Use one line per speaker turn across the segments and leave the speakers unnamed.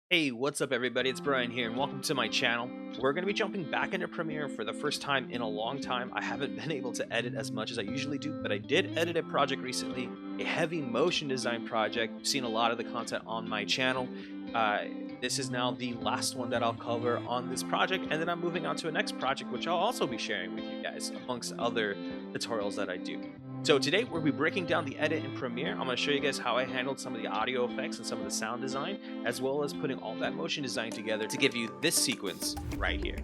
Hey, what's up everybody? It's Bryan here and welcome to my channel. We're going to be jumping back into Premiere for the first time in a long time. I haven't been able to edit as much as I usually do, but I did edit a project recently, a heavy motion design project. You've seen a lot of the content on my channel. Uh, this is now the last one that I'll cover on this project, and then I'm moving on to a next project, which I'll also be sharing with you guys amongst other tutorials that I do. So today we'll be breaking down the edit in Premiere. I'm going to show you guys how I handled some of the audio effects and some of the sound design, as well as putting all that motion design together to give you this sequence right here.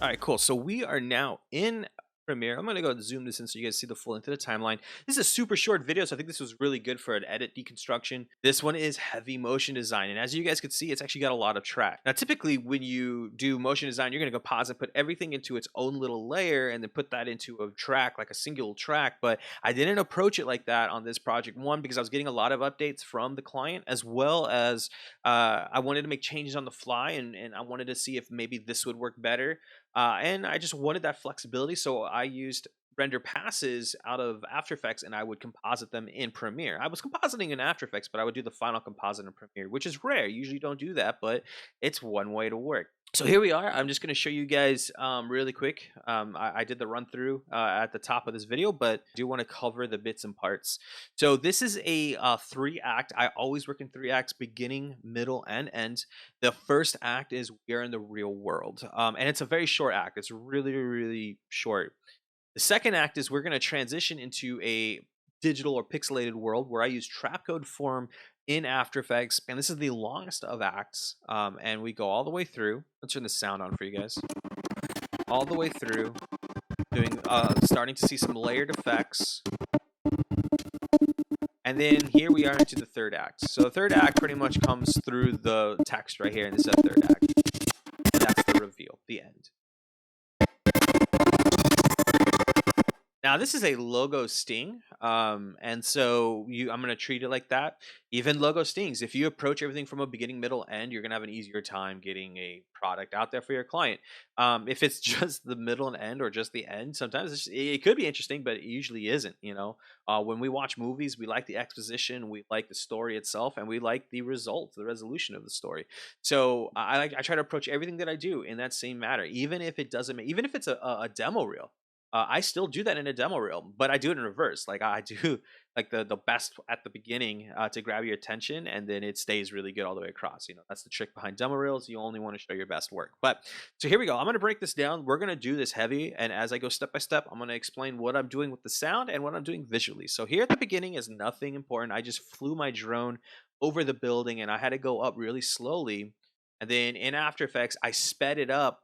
All right, cool. So we are now in Premiere. I'm going to go and zoom this in so you guys see the full length of the timeline. This is a super short video, so I think this was really good for an edit deconstruction. This one is heavy motion design, and as you guys can see, it's actually got a lot of track. Now, typically when you do motion design, you're going to go pause and put everything into its own little layer and then put that into a track, like a single track, but I didn't approach it like that on this project. One, because I was getting a lot of updates from the client, as well as I wanted to make changes on the fly, and I wanted to see if maybe this would work better. And I just wanted that flexibility, so I used render passes out of After Effects and I would composite them in Premiere. I was compositing in After Effects, but I would do the final composite in Premiere, which is rare. You usually don't do that, but it's one way to work. So here we are. I'm just going to show you guys really quick. I did the run through at the top of this video, but I do want to cover the bits and parts. So this is a 3-act. I always work in 3 acts, beginning, middle, and end. The first act is we are in the real world, and it's a very short act. It's really, really short. The second act is we're going to transition into a digital or pixelated world where I use trapcode form in After Effects, and this is the longest of acts, and we go all the way through. Let's turn the sound on for you guys. All the way through, doing starting to see some layered effects. And then here we are into the third act. So the third act pretty much comes through the text right here, and this is the third act. And that's the reveal, the end. Now this is a logo sting, and so I'm going to treat it like that. Even logo stings, if you approach everything from a beginning, middle, end, you're going to have an easier time getting a product out there for your client. If it's just the middle and end, or just the end, sometimes it could be interesting, but it usually isn't. When we watch movies, we like the exposition, we like the story itself, and we like the result, the resolution of the story. So I try to approach everything that I do in that same manner, even if it doesn't, even if it's a demo reel. I still do that in a demo reel, but I do it in reverse. Like I do like the best at the beginning to grab your attention, and then it stays really good all the way across. That's the trick behind demo reels. You only want to show your best work. But so here we go. I'm going to break this down. We're going to do this heavy, and as I go step by step, I'm going to explain what I'm doing with the sound and what I'm doing visually. So here at the beginning is nothing important. I just flew my drone over the building, and I had to go up really slowly. And then in After Effects, I sped it up.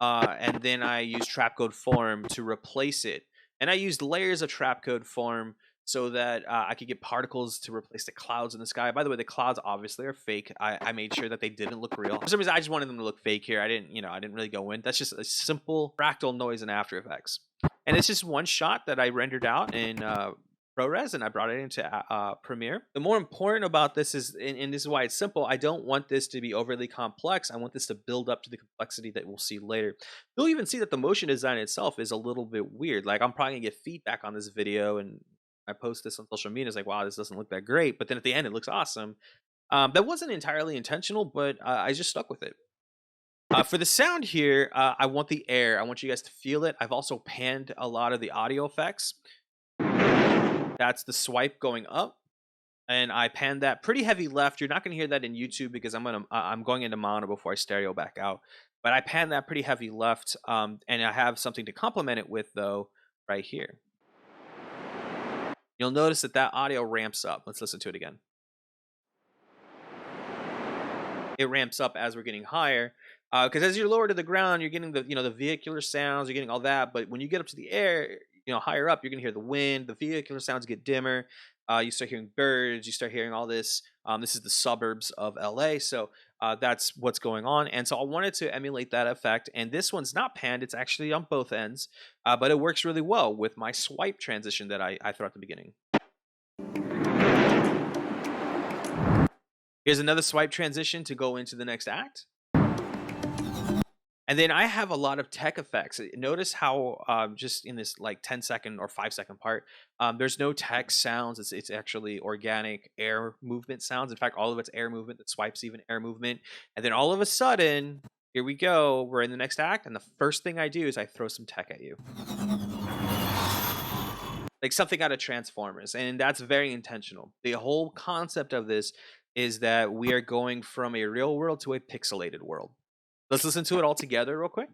And then I used trapcode form to replace it. And I used layers of trapcode form so that I could get particles to replace the clouds in the sky. By the way, the clouds obviously are fake. I made sure that they didn't look real. For some reason, I just wanted them to look fake here. I didn't really go in. That's just a simple fractal noise in After Effects. And it's just one shot that I rendered out in ProRes, and I brought it into Premiere. The more important about this is, and this is why it's simple, I don't want this to be overly complex. I want this to build up to the complexity that we'll see later. You'll even see that the motion design itself is a little bit weird. Like I'm probably gonna get feedback on this video, and I post this on social media. It's like, wow, this doesn't look that great. But then at the end, it looks awesome. That wasn't entirely intentional, but I just stuck with it. For the sound here, I want the air. I want you guys to feel it. I've also panned a lot of the audio effects. That's the swipe going up, and I panned that pretty heavy left. You're not going to hear that in YouTube because I'm going into mono before I stereo back out. But I panned that pretty heavy left, and I have something to complement it with though right here. You'll notice that audio ramps up. Let's listen to it again. It ramps up as we're getting higher. Because as you're lower to the ground, you're getting the the vehicular sounds, you're getting all that. But when you get up to the air, higher up, you're gonna hear the wind. The vehicular sounds get dimmer. You start hearing birds. You start hearing all this. This is the suburbs of LA, so that's what's going on. And so I wanted to emulate that effect. And this one's not panned; it's actually on both ends, but it works really well with my swipe transition that I throw at the beginning. Here's another swipe transition to go into the next act. And then I have a lot of tech effects. Notice how just in this like 10-second or 5-second part, there's no tech sounds. It's actually organic air movement sounds. In fact, all of it's air movement. The swipes even air movement. And then all of a sudden, here we go. We're in the next act, and the first thing I do is I throw some tech at you, like something out of Transformers, and that's very intentional. The whole concept of this is that we are going from a real world to a pixelated world. Let's listen to it all together real quick.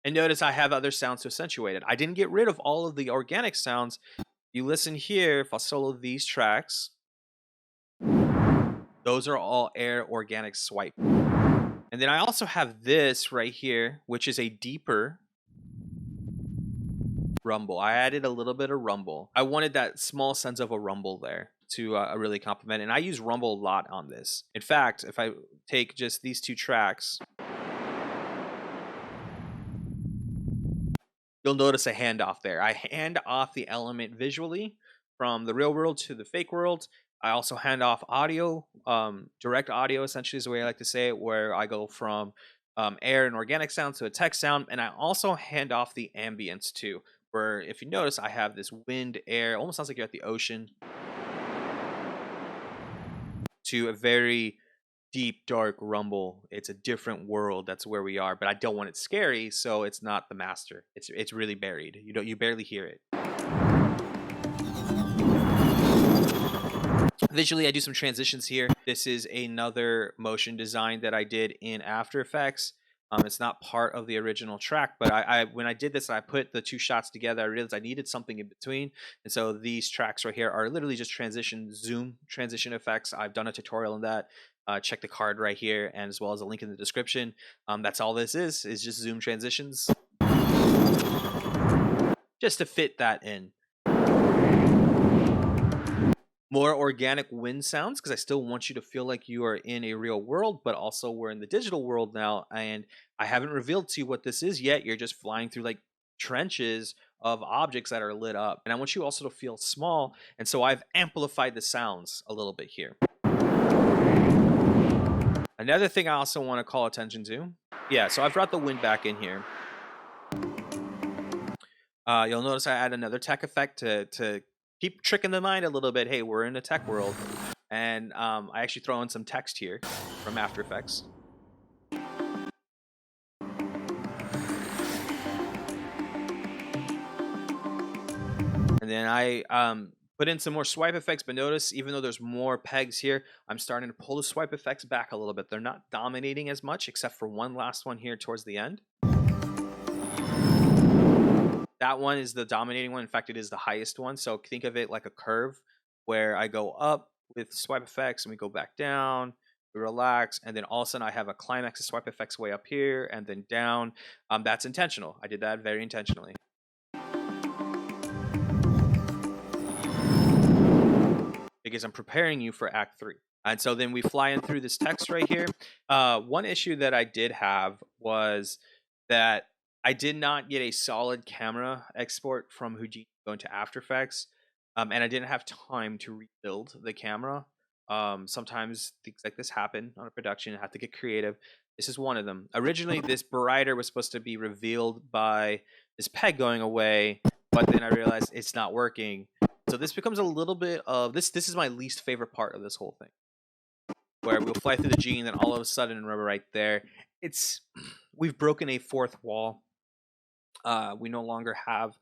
And notice I have other sounds to accentuate it. I didn't get rid of all of the organic sounds. You listen here, if I solo these tracks, those are all air organic swipe. And then I also have this right here, which is a deeper rumble. I added a little bit of rumble. I wanted that small sense of a rumble there to really complement. And I use rumble a lot on this. In fact, if I take just these two tracks, you'll notice a handoff there. I hand off the element visually from the real world to the fake world. I also hand off audio, direct audio, essentially is the way I like to say it, where I go from air and organic sound to a text sound. And I also hand off the ambience too, where if you notice, I have this wind, air, almost sounds like you're at the ocean, to a very deep, dark rumble. It's a different world. That's where we are, but I don't want it scary, so it's not the master. It's really buried. You barely hear it. Visually, I do some transitions here. This is another motion design that I did in After Effects. It's not part of the original track, but when I did this, I put the two shots together. I realized I needed something in between, and so these tracks right here are literally just zoom transition effects. I've done a tutorial on that. Check the card right here, and as well as a link in the description. That's all this is just zoom transitions, just to fit that in. More organic wind sounds, because I still want you to feel like you are in a real world, but also we're in the digital world now, and I haven't revealed to you what this is yet. You're just flying through like trenches of objects that are lit up, and I want you also to feel small, and so I've amplified the sounds a little bit here. Another thing I also want to call attention to, so I've brought the wind back in here. You'll notice I add another tech effect to keep tricking the mind a little bit. Hey, we're in a tech world. And I actually throw in some text here from After Effects. And then I put in some more swipe effects, but notice even though there's more pegs here, I'm starting to pull the swipe effects back a little bit. They're not dominating as much, except for one last one here towards the end. That one is the dominating one. In fact, it is the highest one. So think of it like a curve where I go up with swipe effects and we go back down, we relax, and then all of a sudden I have a climax of swipe effects way up here and then down. That's intentional. I did that very intentionally. Because I'm preparing you for Act 3. And so then we fly in through this text right here. One issue that I did have was that I did not get a solid camera export from Houdini going to After Effects, and I didn't have time to rebuild the camera. Sometimes things like this happen on a production. I have to get creative. This is one of them. Originally, this brighter was supposed to be revealed by this peg going away, but then I realized it's not working. So this becomes a little bit of this. This is my least favorite part of this whole thing, where we'll fly through the G, and then all of a sudden, remember right there, we've broken a fourth wall. We no longer have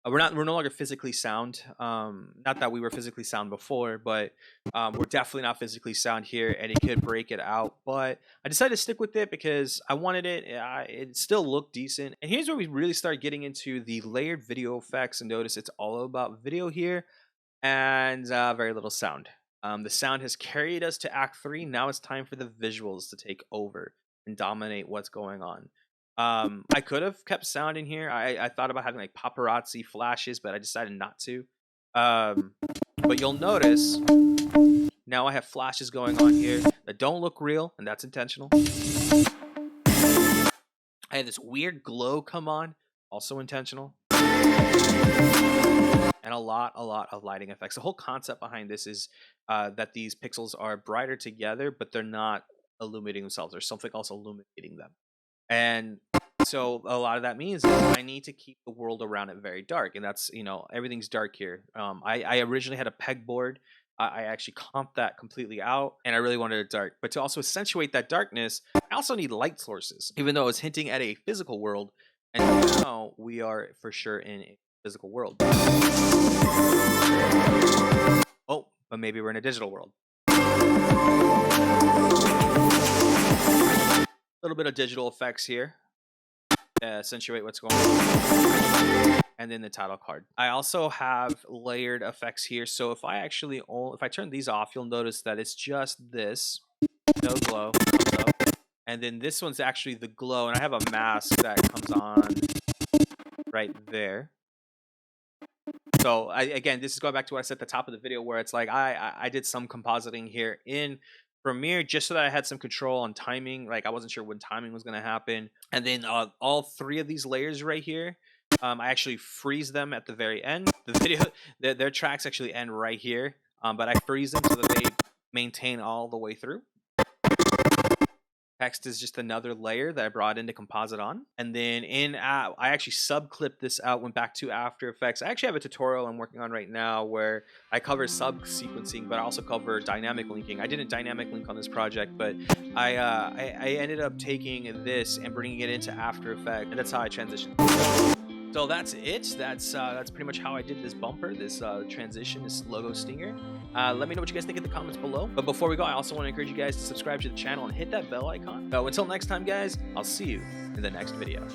we're no longer physically sound. Not that we were physically sound before, but we're definitely not physically sound here, and it could break it out. But I decided to stick with it because I wanted it. It still looked decent. And here's where we really start getting into the layered video effects. And notice it's all about video here and very little sound. The sound has carried us to Act 3. Now it's time for the visuals to take over and dominate what's going on. I could have kept sound in here. I thought about having like paparazzi flashes, but I decided not to. But you'll notice now I have flashes going on here that don't look real, and that's intentional. I had this weird glow come on, also intentional. And a lot of lighting effects. The whole concept behind this is that these pixels are brighter together, but they're not illuminating themselves. There's something else illuminating them. And so a lot of that means that I need to keep the world around it very dark. And that's, everything's dark here. I originally had a pegboard. I actually comped that completely out, and I really wanted it dark. But to also accentuate that darkness, I also need light sources, even though it's hinting at a physical world. And now we are for sure in a physical world. Oh, but maybe we're in a digital world. A little bit of digital effects here. Accentuate what's going on. And then the title card. I also have layered effects here. So if I turn these off, you'll notice that it's just this. No glow. Comes up. And then this one's actually the glow. And I have a mask that comes on right there. So again, this is going back to what I said at the top of the video, where it's like I did some compositing here in Premiere just so that I had some control on timing. Like I wasn't sure when timing was going to happen. And then all three of these layers right here, I actually freeze them at the very end. The video, their tracks actually end right here, but I freeze them so that they maintain all the way through. Text is just another layer that I brought in to composite on. And then I actually sub-clipped this out, went back to After Effects. I actually have a tutorial I'm working on right now where I cover sub-sequencing, but I also cover dynamic linking. I didn't dynamic link on this project, but I ended up taking this and bringing it into After Effects, and that's how I transitioned. So that's it. That's pretty much how I did this bumper, this transition, this logo stinger. Let me know what you guys think in the comments below. But before we go, I also want to encourage you guys to subscribe to the channel and hit that bell icon. So until next time, guys, I'll see you in the next video.